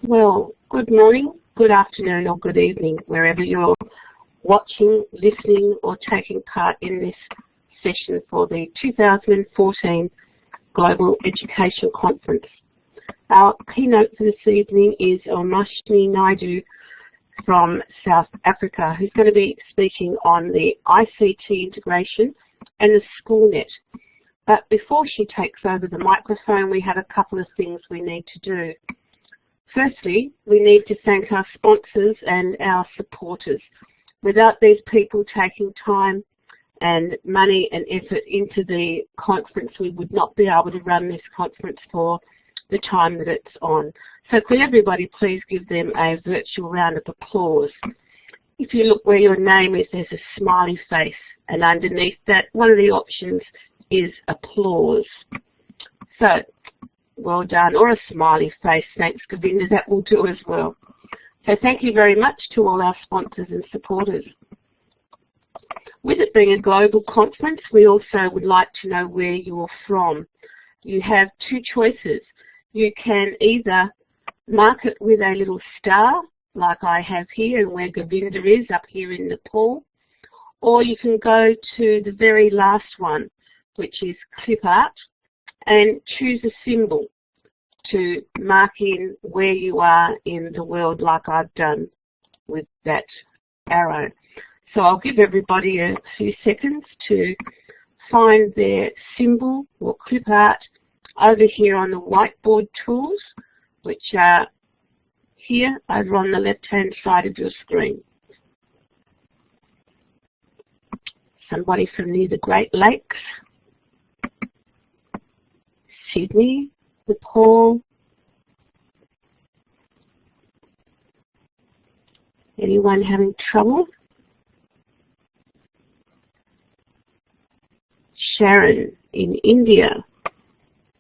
Well, good morning, good afternoon or good evening, wherever you're watching, listening or taking part in this session for the 2014 Global Education Conference. Our keynote for this evening is Omashani Naidoo from South Africa, who's going to be speaking on the ICT Integration and the SchoolNet. But before she takes over the microphone, we have a couple of things we need to do. Firstly, we need to thank our sponsors and our supporters. Without these people taking time and money and effort into the conference, we would not be able to run this conference for the time that it's on. So could everybody please give them a virtual round of applause. If you look where your name is, there's a smiley face, and underneath that, one of the options is applause. So, well done, or a smiley face. Thanks, Govinda, that will do as well. So thank you very much to all our sponsors and supporters. With it being a global conference, we also would like to know where you're from. You have two choices. You can either mark it with a little star, like I have here and where Govinda is up here in Nepal, or you can go to the very last one, which is clip art, and choose a symbol to mark in where you are in the world, like I've done with that arrow. So I'll give everybody a few seconds to find their symbol or clip art over here on the whiteboard tools, which are here over on the left-hand side of your screen. Somebody from near the Great Lakes, Sydney, Nepal. Anyone having trouble? Sharon in India.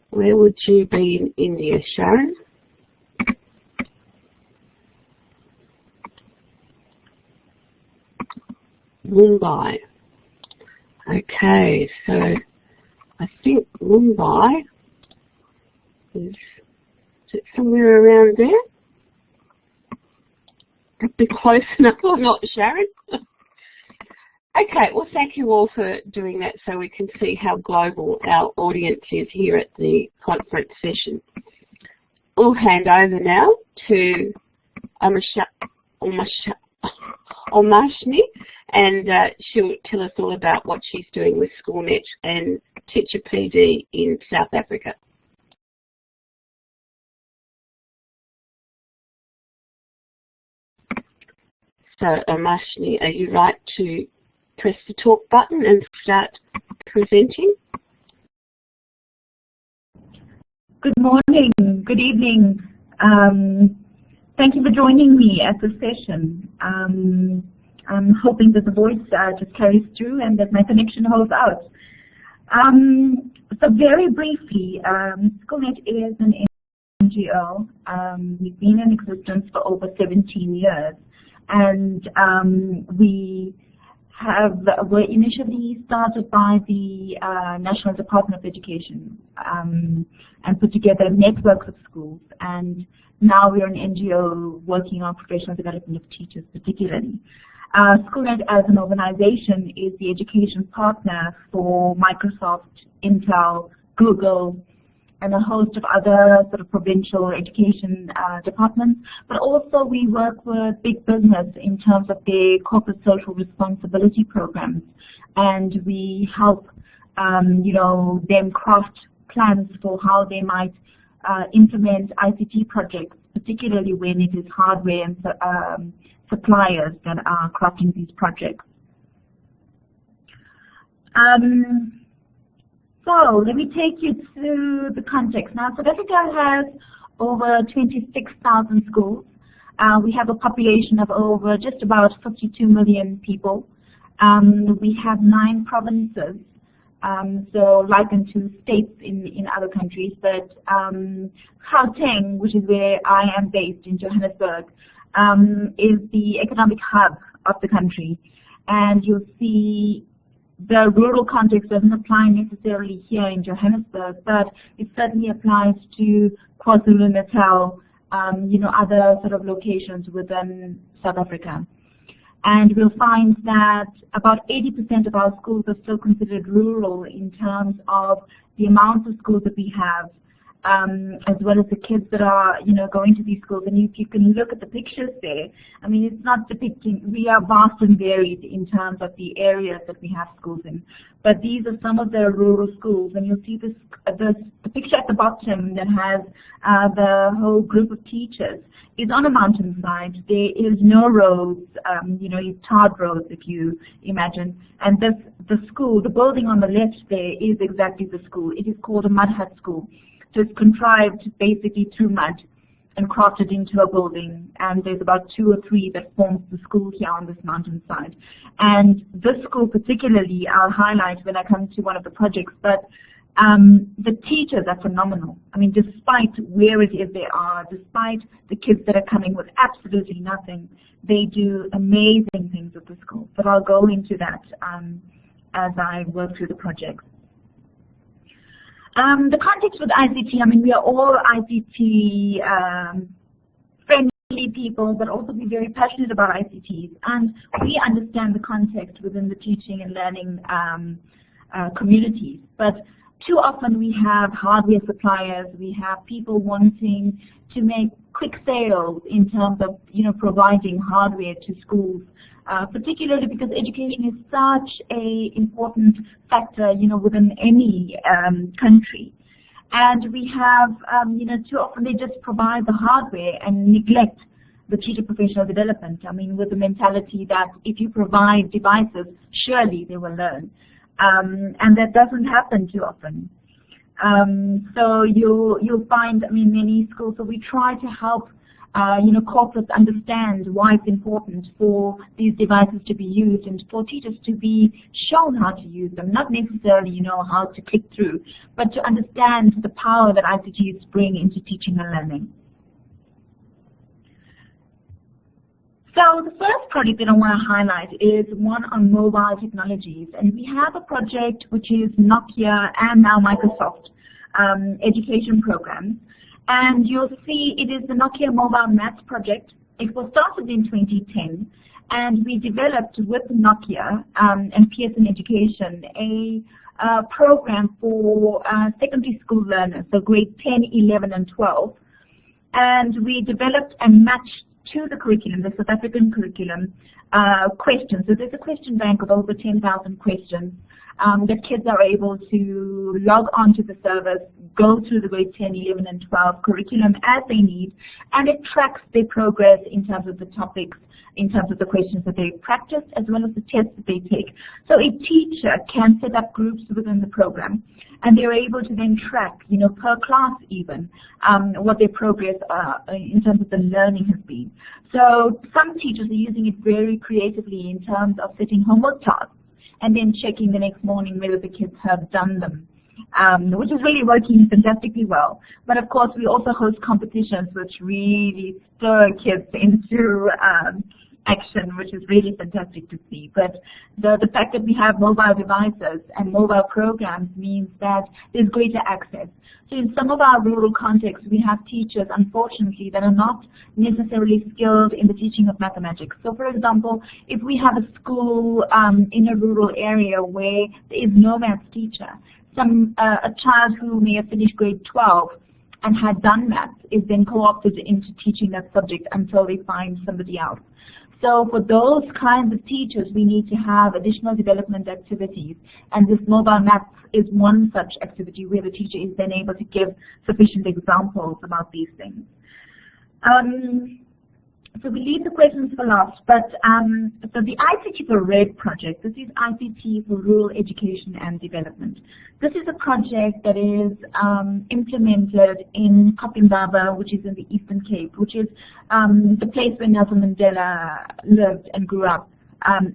Where would you be in India, Sharon? Mumbai. Okay, so I think Mumbai is it somewhere around there? Could be close enough or not, Sharon? Okay, well thank you all for doing that so we can see how global our audience is here at the conference session. We'll hand over now to Omashani, and she'll tell us all about what she's doing with SchoolNet and Teacher PD in South Africa. So Omashani, are you right to press the talk button and start presenting? Good morning, good evening. Thank you for joining me at this session. I'm hoping that the voice just carries through and that my connection holds out. So very briefly, SchoolNet is an NGO. We've been in existence for over 17 years, and we were initially started by the National Department of Education and put together networks of schools, and now we are an NGO working on professional development of teachers particularly. SchoolNet as an organization is the education partner for Microsoft, Intel, Google, and a host of other sort of provincial education departments, but also we work with big business in terms of their corporate social responsibility programs, and we help them craft plans for how they might implement ICT projects, particularly when it is hardware and suppliers that are crafting these projects. So let me take you to the context. Now, South Africa has over 26,000 schools. We have a population of over just about 52 million people. We have 9 provinces, so likened to states in other countries. But Gauteng, which is where I am based in Johannesburg, is the economic hub of the country. And you'll see the rural context doesn't apply necessarily here in Johannesburg, but it certainly applies to KwaZulu-Natal, other sort of locations within South Africa. And we'll find that about 80% of our schools are still considered rural in terms of the amount of schools that we have, as well as the kids that are, going to these schools. And if you can look at the pictures there, I mean, it's not depicting, we are vast and varied in terms of the areas that we have schools in. But these are some of the rural schools, and you'll see the picture at the bottom that has the whole group of teachers is on a mountainside. There is no roads, it's tarred roads, if you imagine. And the school, the building on the left there is exactly the school. It is called a mud hut school. So it's contrived basically through mud and crafted into a building, and there's about 2 or 3 that forms the school here on this mountainside. And this school particularly I'll highlight when I come to one of the projects, but the teachers are phenomenal. I mean, despite where it is they are, despite the kids that are coming with absolutely nothing, they do amazing things at the school. But I'll go into that as I work through the project. The context with ICT, I mean, we are all ICT friendly people, but also we're very passionate about ICTs, and we understand the context within the teaching and learning communities. But too often we have hardware suppliers, we have people wanting to make quick sales in terms of providing hardware to schools, particularly because education is such a important factor within any country. And we have too often they just provide the hardware and neglect the teacher professional development. I mean, with the mentality that if you provide devices, surely they will learn. And that doesn't happen too often. So you'll find, I mean, many schools, so we try to help corporates understand why it's important for these devices to be used and for teachers to be shown how to use them, not necessarily how to click through, but to understand the power that ICTs bring into teaching and learning. So the first project that I want to highlight is one on mobile technologies, and we have a project which is Nokia and now Microsoft education programs. And you'll see it is the Nokia Mobile Maths project. It was started in 2010, and we developed with Nokia and Pearson Education a program for secondary school learners, so grade 10, 11, and 12. And we developed and matched to the curriculum, the South African curriculum, questions. So there's a question bank of over 10,000 questions that kids are able to log on to the service, go through the grade 10, 11, and 12 curriculum as they need, and it tracks their progress in terms of the topics, in terms of the questions that they practice, as well as the tests that they take. So a teacher can set up groups within the program, and they're able to then track, per class even, what their progress in terms of the learning has been. So some teachers are using it very creatively in terms of setting homework tasks and then checking the next morning whether the kids have done them, which is really working fantastically well. But of course, we also host competitions which really stir kids into action, which is really fantastic to see. But the fact that we have mobile devices and mobile programs means that there's greater access. So in some of our rural contexts, we have teachers, unfortunately, that are not necessarily skilled in the teaching of mathematics. So for example, if we have a school in a rural area where there is no maths teacher, a child who may have finished grade 12 and had done maths is then co-opted into teaching that subject until they find somebody else. So for those kinds of teachers, we need to have additional development activities, and this mobile maths is one such activity where the teacher is then able to give sufficient examples about these things. So we leave the questions for last, but so the ICT for RED project, this is ICT for Rural Education and Development. This is a project that is implemented in Kapindaba, which is in the Eastern Cape, which is the place where Nelson Mandela lived and grew up.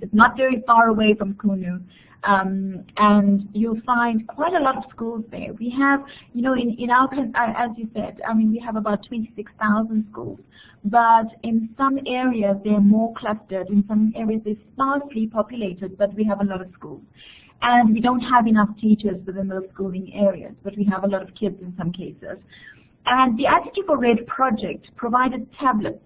It's not very far away from Kunu. And you'll find quite a lot of schools there. We have, in our, as you said, I mean, we have about 26,000 schools, but in some areas they're more clustered. In some areas they're sparsely populated, but we have a lot of schools. And we don't have enough teachers within those schooling areas, but we have a lot of kids in some cases. And the ICT for Red project provided tablets,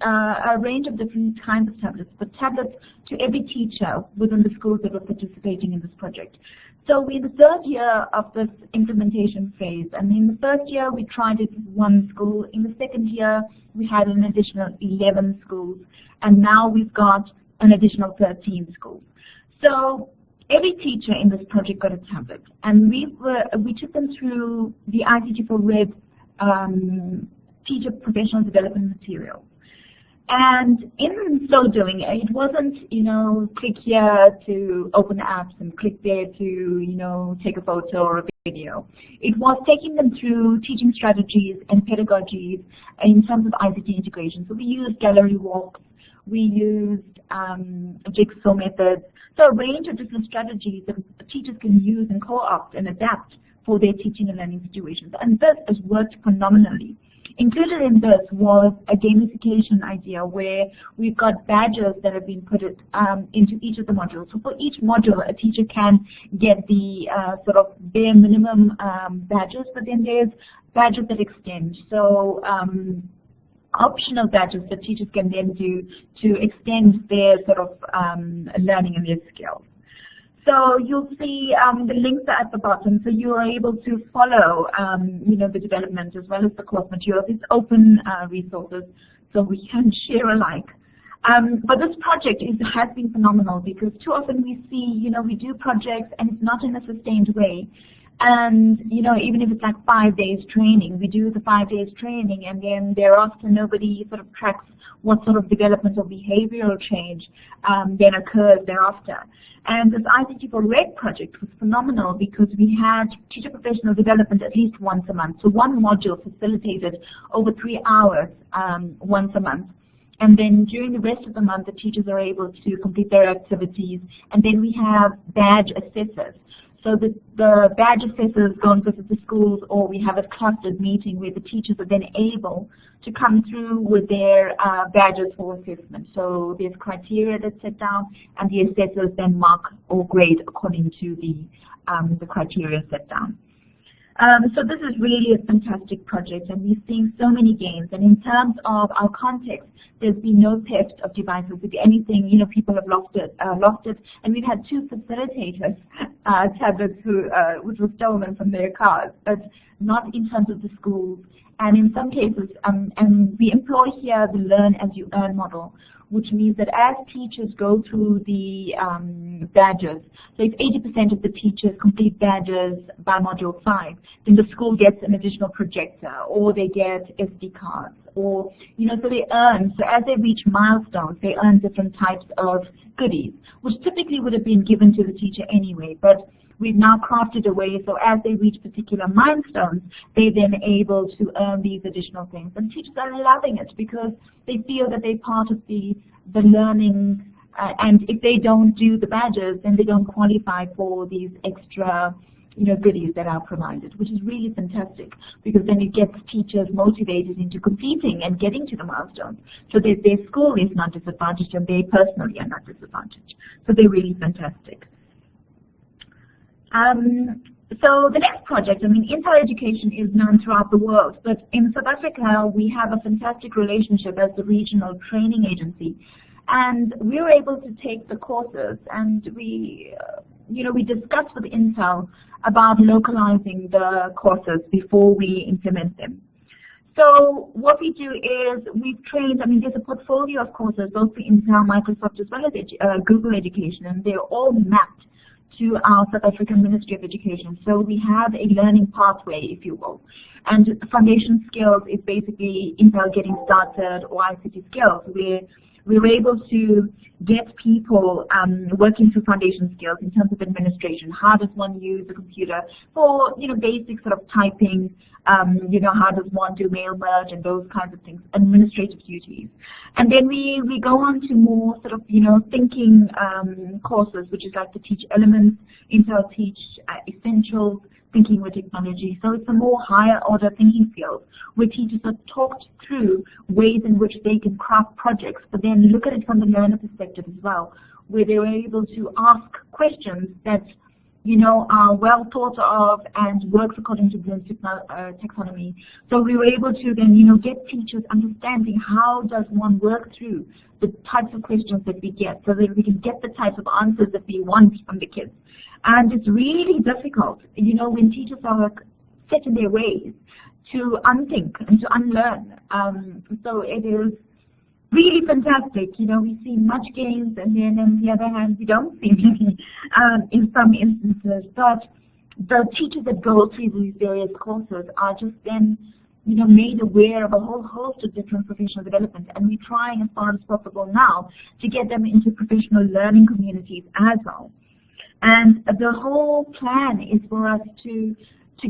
a range of different kinds of tablets, but tablets to every teacher within the schools that were participating in this project. So we're in the third year of this implementation phase, and in the first year we tried it with one school. In the second year we had an additional 11 schools, and now we've got an additional 13 schools. So every teacher in this project got a tablet, and we took them through the ICT for Red teacher professional development material. And in so doing, it wasn't, click here to open apps and click there to, take a photo or a video. It was taking them through teaching strategies and pedagogies in terms of ICT integration. So we used gallery walks, we used jigsaw methods, so a range of different strategies that teachers can use and co-opt and adapt for their teaching and learning situations. And this has worked phenomenally. Included in this was a gamification idea where we've got badges that have been put into each of the modules. So for each module, a teacher can get the sort of bare minimum badges, but then there's badges that extend. So optional badges that teachers can then do to extend their sort of learning and their skills. So you'll see the links are at the bottom, so you are able to follow, the development as well as the course materials. It's open resources, so we can share alike. But this project has been phenomenal because too often we see, we do projects and it's not in a sustained way. And, even if it's like 5 days training, we do the 5 days training and then thereafter nobody sort of tracks what sort of development or behavioral change then occurs thereafter. And this ICT for Red project was phenomenal because we had teacher professional development at least once a month. So one module facilitated over 3 hours once a month. And then during the rest of the month, the teachers are able to complete their activities. And then we have badge assessors. So the badge assessors go and visit the schools, or we have a clustered meeting where the teachers are then able to come through with their badges for assessment. So there's criteria that's set down, and the assessors then mark or grade according to the criteria set down. So this is really a fantastic project, and we're seeing so many gains. And in terms of our context, there's been no theft of devices. If anything, people have lost it, and we've had 2 facilitators tablets which were stolen from their cars, but not in terms of the schools. And in some cases, and we employ here the learn as you earn model, which means that as teachers go through the badges, so if 80% of the teachers complete badges by module 5, then the school gets an additional projector, or they get SD cards, or, so they earn. So as they reach milestones, they earn different types of goodies, which typically would have been given to the teacher anyway, but we've now crafted a way so as they reach particular milestones, they're then able to earn these additional things. And teachers are loving it because they feel that they're part of the learning, and if they don't do the badges, then they don't qualify for these extra goodies that are provided, which is really fantastic because then it gets teachers motivated into completing and getting to the milestones. So their school is not disadvantaged and they personally are not disadvantaged. So they're really fantastic. So the next project, Intel Education is known throughout the world, but in South Africa we have a fantastic relationship as the regional training agency, and we were able to take the courses, and we discussed with Intel about localizing the courses before we implement them. So what we do is we've trained, there's a portfolio of courses both for Intel, Microsoft, as well as Google Education, and they're all mapped to our South African Ministry of Education. So we have a learning pathway, if you will. And foundation skills is basically Intel getting started, or ICT skills, where we're able to get people working through foundation skills in terms of administration. How does one use a computer for basic sort of typing? How does one do mail merge and those kinds of things, administrative duties. And then we go on to more sort of thinking courses, which is like the Teach Elements, Intel Teach Essentials, Thinking with Technology. So it's a more higher order thinking field where teachers are talked through ways in which they can craft projects, but then look at it from the learner perspective as well, where they're able to ask questions that are well thought of and works according to Bloom's taxonomy. So we were able to then, get teachers understanding how does one work through the types of questions that we get so that we can get the types of answers that we want from the kids. And it's really difficult, when teachers are set in their ways to unthink and to unlearn. So it is really fantastic. We see much gains, and then on the other hand, we don't see many in some instances. But the teachers that go through these various courses are just then, made aware of a whole host of different professional development, and we're trying as far as possible now to get them into professional learning communities as well. And the whole plan is for us to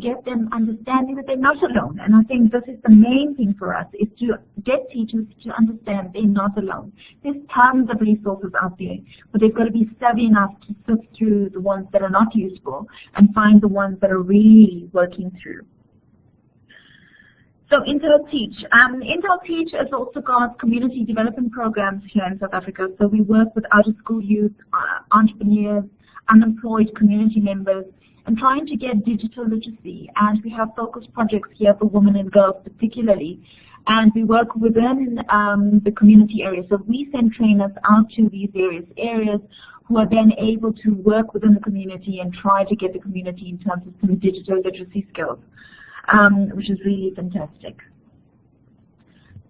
get them understanding that they're not alone. And I think this is the main thing for us, is to get teachers to understand they're not alone. There's tons of resources out there, but they've got to be savvy enough to sift through the ones that are not useful and find the ones that are really working through. So Intel Teach. Intel Teach has also got community development programs here in South Africa. So we work with out-of-school youth, entrepreneurs, unemployed community members, and trying to get digital literacy. And we have focused projects here for women and girls particularly. And we work within the community area. So we send trainers out to these various areas who are then able to work within the community and try to get the community in terms of some digital literacy skills, which is really fantastic.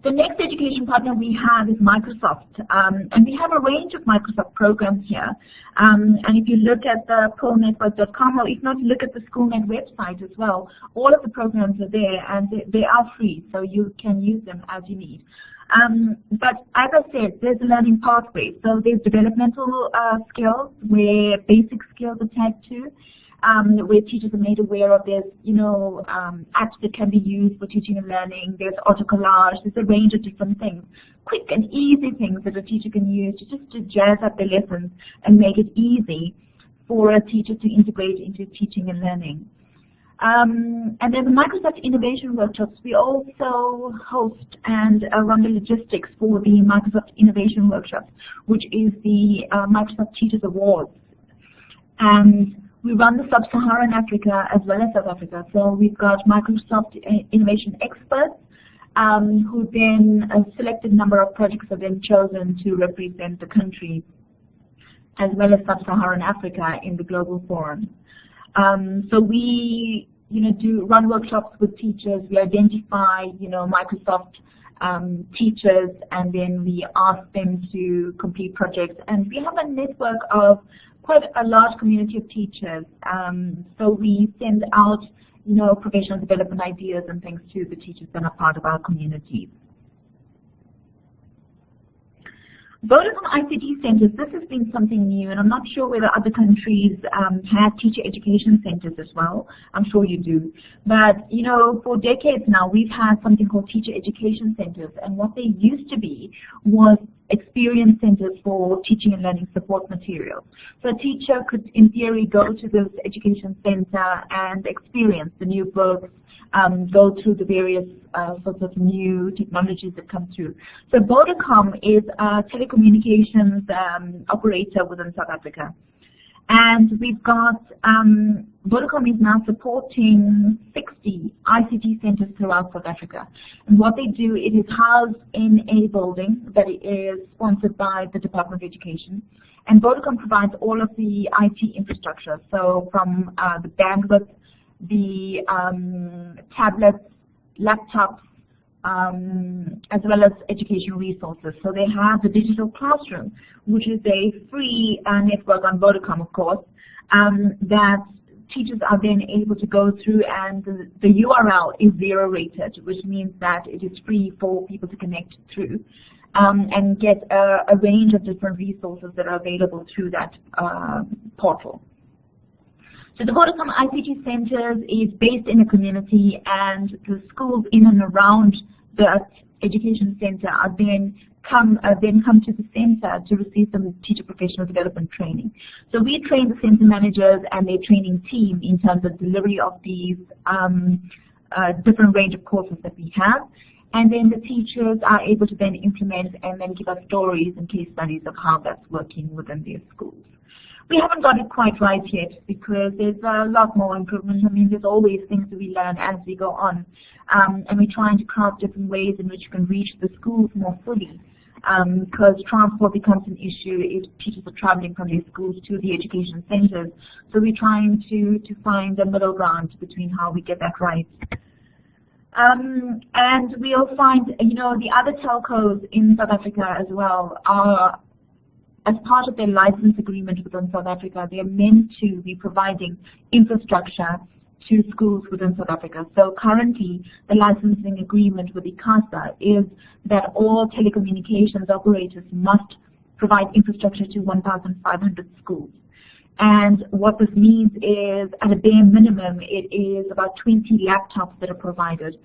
The next education partner we have is Microsoft, and we have a range of Microsoft programs here. And if you look at the polnetwork.com, or if not, look at the SchoolNet website as well, all of the programs are there, and they are free, so you can use them as you need. But as I said, there's a learning pathway. So there's developmental skills, where basic skills are tagged to. Where teachers are made aware of. There's, apps that can be used for teaching and learning. There's autocollage. There's a range of different things, quick and easy things that a teacher can use just to jazz up their lessons and make it easy for a teacher to integrate into teaching and learning. And then the Microsoft Innovation Workshops, we also host and run the logistics for the Microsoft Innovation Workshops, which is the Microsoft Teachers Awards. And we run the Sub-Saharan Africa as well as South Africa. So we've got Microsoft Innovation Experts, who then a selected number of projects are then chosen to represent the country, as well as Sub-Saharan Africa in the global forum. So we, do run workshops with teachers. We identify, Microsoft teachers, and then we ask them to complete projects. And we have a network of quite a large community of teachers. So we send out, professional development ideas and things to the teachers that are part of our community. Vodacom ICT centers, this has been something new, and I'm not sure whether other countries have teacher education centers as well. I'm sure you do. But, for decades now, we've had something called teacher education centers, and what they used to be was experience centers for teaching and learning support materials. So a teacher could, in theory, go to this education center and experience the new books, go through the various sorts of new technologies that come through. So Vodacom is a telecommunications operator within South Africa. And we've got, Vodacom is now supporting 60 ICT centers throughout South Africa. And what they do, it is housed in a building that is sponsored by the Department of Education. And Vodacom provides all of the IT infrastructure, so from the bandwidth, the tablets, laptops, as well as educational resources. So they have the digital classroom, which is a free network on Vodacom, of course, that teachers are then able to go through, and the URL is zero rated, which means that it is free for people to connect through and get a range of different resources that are available through that portal. So the Vodacom ICT Centers is based in a community, and the schools in and around the education center are then come to the center to receive some teacher professional development training. So we train the center managers and their training team in terms of delivery of these different range of courses that we have. And then the teachers are able to then implement and then give us stories and case studies of how that's working within their schools. We haven't got it quite right yet because there's a lot more improvement. I mean, there's always things that we learn as we go on. And we're trying to craft different ways in which we can reach the schools more fully. Because transport becomes an issue if teachers are traveling from their schools to the education centers. So we're trying to find a middle ground between how we get that right. And we'll find, the other telcos in South Africa as well are, as part of their license agreement within South Africa, they're meant to be providing infrastructure to schools within South Africa. So currently, the licensing agreement with ICASA is that all telecommunications operators must provide infrastructure to 1,500 schools. And what this means is, at a bare minimum, it is about 20 laptops that are provided.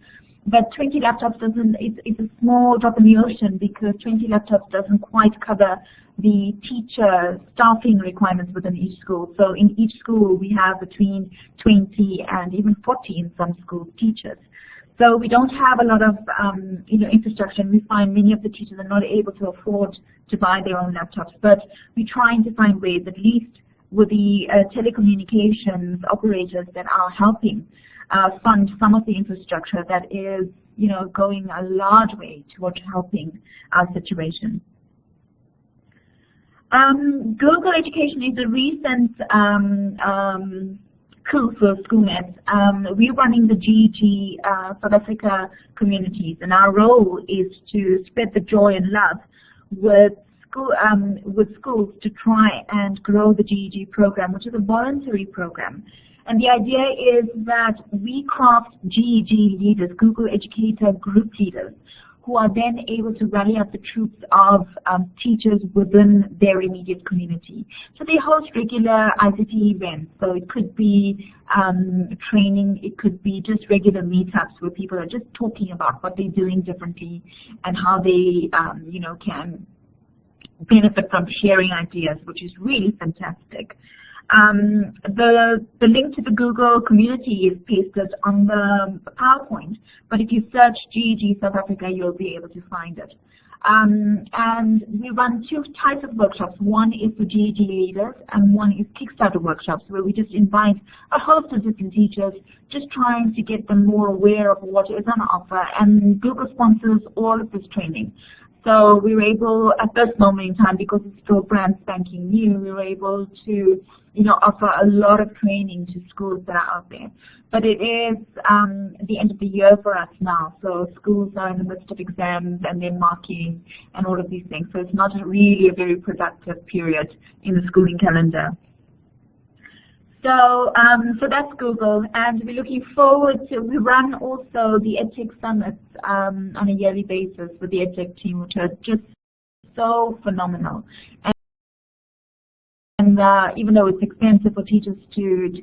But 20 laptops it's a small drop in the ocean because 20 laptops doesn't quite cover the teacher staffing requirements within each school. So in each school, we have between 20 and even 40 in some schools teachers. So we don't have a lot of infrastructure, and we find many of the teachers are not able to afford to buy their own laptops. But we're trying to find ways, at least with the telecommunications operators that are helping fund some of the infrastructure that is, going a large way towards helping our situation. Google Education is a recent coup for SchoolNet. We're running the GEG South Africa communities, and our role is to spread the joy and love with schools to try and grow the GEG program, which is a voluntary program. And the idea is that we craft GEG leaders, Google Educator group leaders, who are then able to rally up the troops of teachers within their immediate community. So they host regular ICT events. So it could be training, it could be just regular meetups where people are just talking about what they're doing differently and how they, can benefit from sharing ideas, which is really fantastic. The link to the Google community is pasted on the PowerPoint, but if you search GEG South Africa, you'll be able to find it. And we run two types of workshops. One is for GEG leaders, and one is Kickstarter workshops, where we just invite a host of different teachers, just trying to get them more aware of what is on offer. And Google sponsors all of this training. So we were able, at this moment in time, because it's still brand spanking new, we were able to, offer a lot of training to schools that are out there. But it is the end of the year for us now, so schools are in the midst of exams and then marking and all of these things. So it's not really a very productive period in the schooling calendar. So, so that's Google, and we're looking forward to, we run also the EdTech Summits on a yearly basis with the EdTech team, which are just so phenomenal. And even though it's expensive for teachers to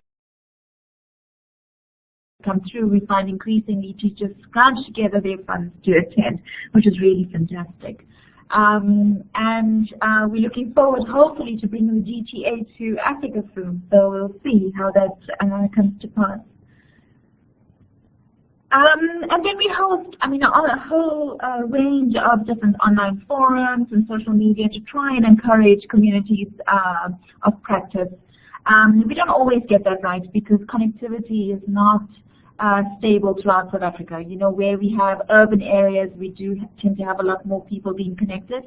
come through, we find increasingly teachers scratch together their funds to attend, which is really fantastic. We're looking forward, hopefully, to bringing the GTA to Africa soon. So we'll see how that comes to pass. And then we host, a whole range of different online forums and social media to try and encourage communities of practice. We don't always get that right because connectivity is not stable throughout South Africa. Where we have urban areas, we do tend to have a lot more people being connected.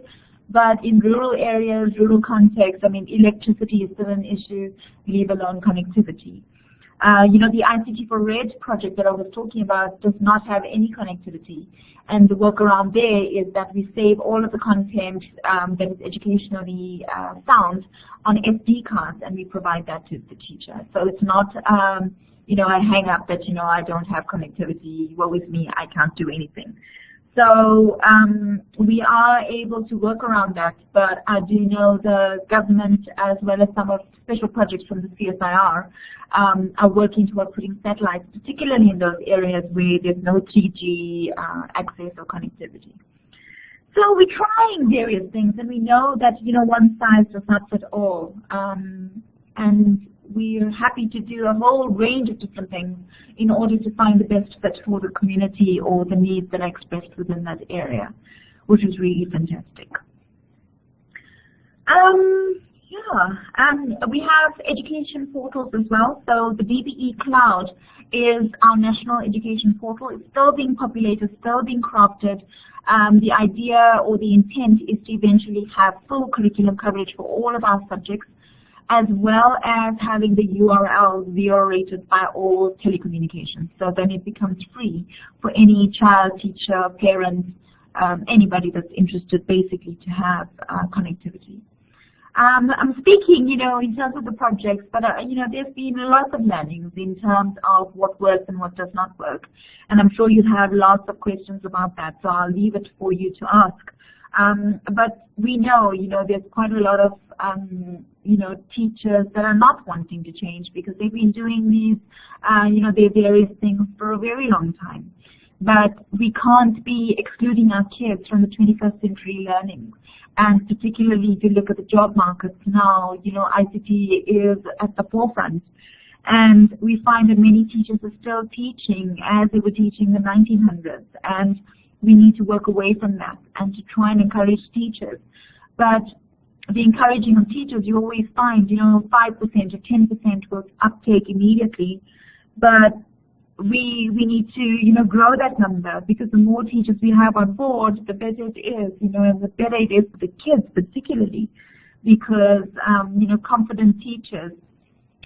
But in rural areas, rural contexts, electricity is still an issue, leave alone connectivity. The ICT for Red project that I was talking about does not have any connectivity. And the workaround there is that we save all of the content that is educationally sound on SD cards, and we provide that to the teacher. So it's not a hang up that, I don't have connectivity, woe is me, I can't do anything. So we are able to work around that, but I do know the government, as well as some of special projects from the CSIR, are working toward putting satellites, particularly in those areas where there's no 3G access or connectivity. So we're trying various things, and we know that, one size does not fit all. And we're happy to do a whole range of different things in order to find the best fit for the community or the needs that are expressed within that area, which is really fantastic. Yeah, we have education portals as well. So the DBE Cloud is our national education portal. It's still being populated, still being crafted. The idea or the intent is to eventually have full curriculum coverage for all of our subjects, as well as having the URL zero-rated by all telecommunications. So then it becomes free for any child, teacher, parent, anybody that's interested basically to have connectivity. I'm speaking, in terms of the projects, but, there's been lots of learnings in terms of what works and what does not work. And I'm sure you have lots of questions about that, so I'll leave it for you to ask. But we know, there's quite a lot of, teachers that are not wanting to change because they've been doing these, their various things for a very long time. But we can't be excluding our kids from the 21st century learning. And particularly if you look at the job markets now, ICT is at the forefront. And we find that many teachers are still teaching as they were teaching in the 1900s. And we need to work away from that and to try and encourage teachers. But the encouraging of teachers, you always find, 5% or 10% will uptake immediately. But we need to, grow that number, because the more teachers we have on board, the better it is, and the better it is for the kids particularly, because, confident teachers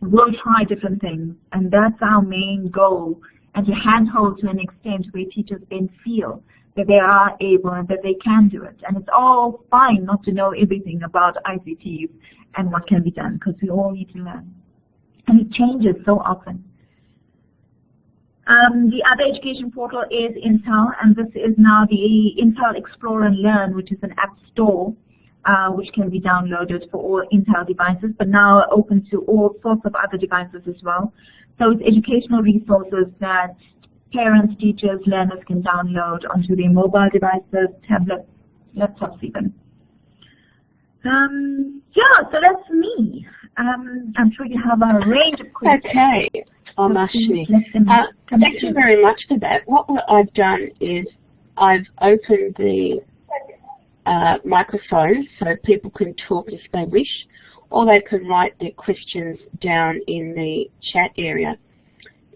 will try different things, and that's our main goal, and to handhold to an extent where teachers then feel that they are able and that they can do it. And it's all fine not to know everything about ICTs and what can be done, because we all need to learn. And it changes so often. The other education portal is Intel, and this is now the Intel Explore and Learn, which is an app store which can be downloaded for all Intel devices, but now open to all sorts of other devices as well. So it's educational resources that parents, teachers, learners can download onto their mobile devices, tablets, laptops even. So that's me. I'm sure you have a range of questions. Okay, Omashani. Thank you very much for that. What I've done is I've opened the microphone so people can talk if they wish, or they can write their questions down in the chat area.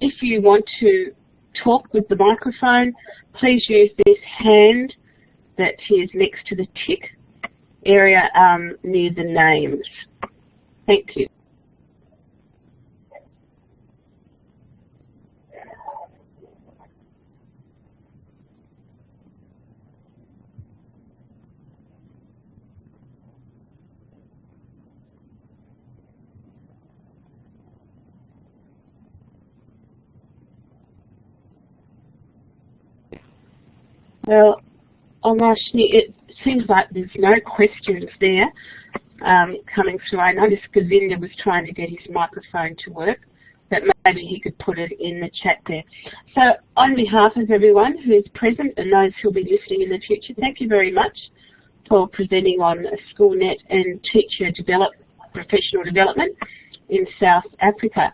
If you want to talk with the microphone, please use this hand that is next to the tick area near the names. Thank you. Well, Omashani, it seems like there's no questions there coming through. I noticed Govinda was trying to get his microphone to work, but maybe he could put it in the chat there. So on behalf of everyone who is present and those who will be listening in the future, thank you very much for presenting on SchoolNet and teacher professional development in South Africa.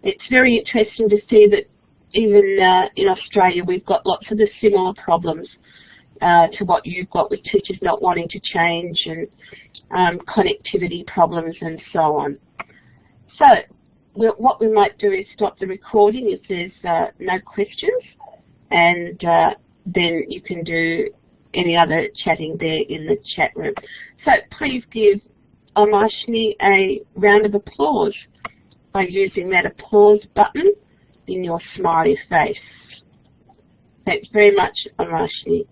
It's very interesting to see that even in Australia we've got lots of the similar problems to what you've got, with teachers not wanting to change and connectivity problems and so on. So what we might do is stop the recording if there's no questions, and then you can do any other chatting there in the chat room. So please give Omashani a round of applause by using that applause button in your smiley face. Thanks very much, Omashani.